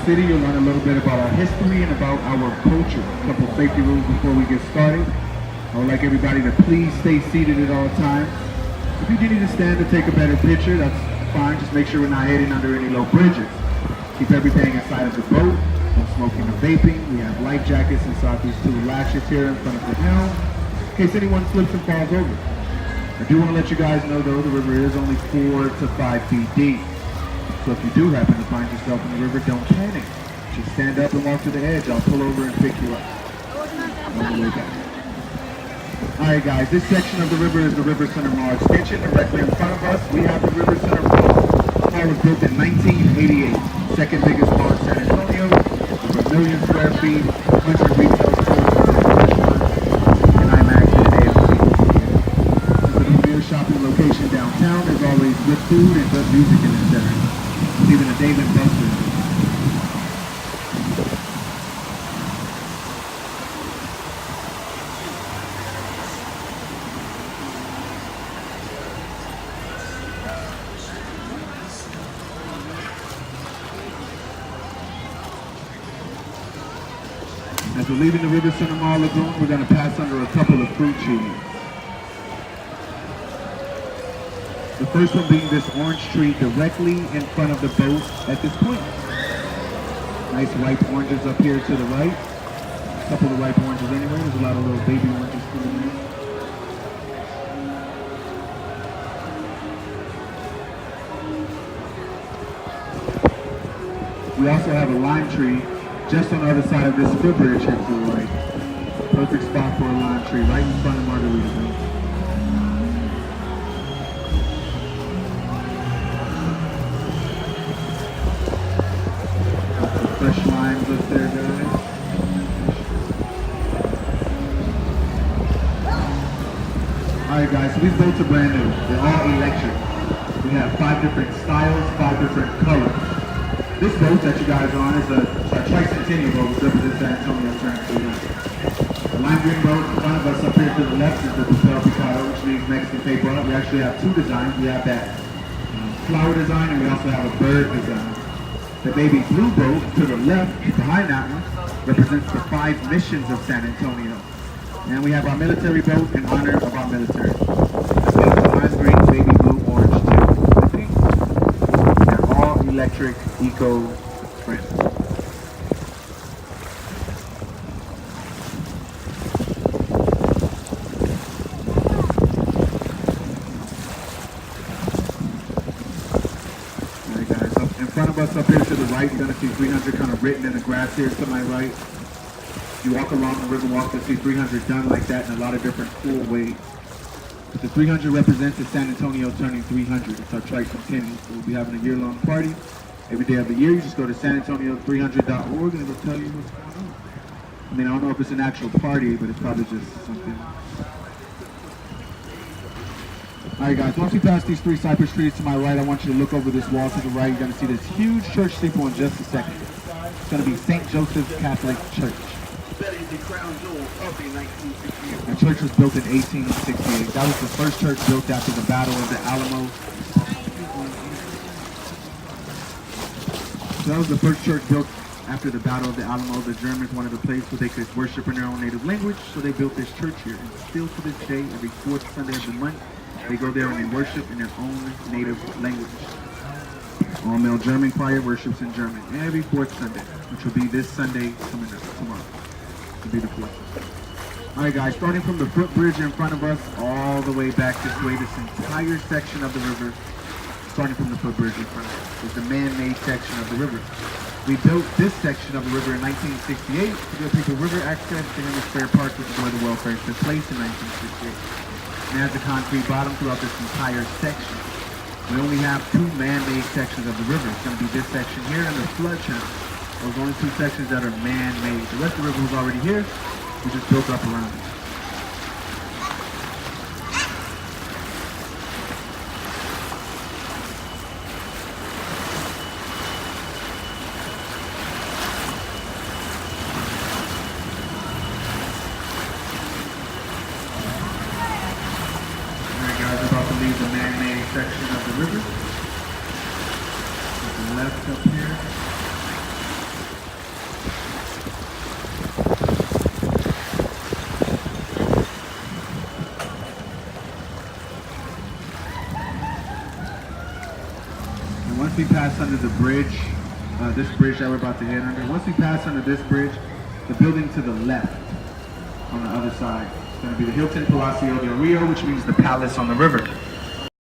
City. You'll learn a little bit about our history and about our culture. A couple safety rules before we get started. I would like everybody to please stay seated at all times. If you do need to stand to take a better picture, that's fine. Just make sure we're not heading under any low bridges. Keep everything inside of the boat. No smoking or vaping. We have life jackets inside these two latches here in front of the helm, in case anyone slips and falls over. I do want to let you guys know, though, the river is only 4 to 5 feet deep. So if you do happen to find yourself in the river, don't panic. Just stand up and walk to the edge. I'll pull over and pick you up on the way back. Alright guys, this section of the river is the River Center Mall extension. Directly in front of us, we have the River Center Mall. The mall was built in 1988. Second biggest mall in San Antonio. Over 1 million square feet, 100 retail stores, and IMAX and AMC. It's the premier shopping location downtown. There's always good food and good music in this area. There's even a Dave & Buster's. As we're leaving the River Center Mall Lagoon, we're going to pass under a couple of fruit trees. The first one being this orange tree directly in front of the boat at this point. Nice ripe oranges up here to the right. A couple of ripe oranges anyway. There's a lot of little baby oranges coming in. We also have a lime tree just on the other side of this footbridge here to the right. Perfect spot for a lime tree, right in front of Margaritaville. Got some fresh limes up there, guys. Alright guys, so these boats are brand new. They're all electric. We have 5 different styles, 5 different colors. This boat that you guys are on is a tricentennial boat, which represents San Antonio turning 300. The lime green boat in front of us up here to the left is the Papel Picado, which means Mexican paper. We actually have 2 designs. We have that flower design, and we also have a bird design. The baby blue boat to the left, behind that one, represents the 5 missions of San Antonio. And we have our military boat in honor of our military. This is the lime green, baby blue, orange, and pink. They're all electric, eco-friendly. Alright guys, up in front of us up here to the right, you're going to see 300 kind of written in the grass here to my right. You walk along the river walk, you'll see 300 done like that in a lot of different cool ways. But the 300 represents the San Antonio turning 300. It's our tricentennial. So we'll be having a year-long party. Every day of the year, you just go to sanantonio300.org and it'll tell you what's going on. I mean, I don't know if it's an actual party, but it's probably just something. Alright guys, once you pass these 3 cypress trees to my right, I want you to look over this wall to the right. You're going to see this huge church steeple in just a second. It's going to be St. Joseph's Catholic Church. The crown jewel of the 1968. The church was built in 1868. That was the first church built after the Battle of the Alamo. So that was the first church built after the Battle of the Alamo. The Germans wanted a place where they could worship in their own native language, so they built this church here. And still to this day, every 4th Sunday of the month, they go there and they worship in their own native language. All male German choir worships in German every 4th Sunday, which will be this Sunday coming up tomorrow. It'll be the 4th. Alright guys, starting from the footbridge in front of us, all the way back this way, this entire section of the river, starting from the footbridge in front of us, is the man-made section of the river. We built this section of the river in 1968 to give people river access to Henry Square Park, which is where the welfare took place in 1968. And has a concrete bottom throughout this entire section. We only have 2 man-made sections of the river. It's going to be this section here and the flood channel. Those are only 2 sections that are man-made. The rest of the river was already here. We just built up around it. Alright guys, we're about to leave the man-made section of the river. To the left up here. once we pass under the bridge, this bridge that we're about to hit under, once we pass under this bridge, the building to the left on the other side is going to be the Hilton Palacio del Rio, which means the palace on the river.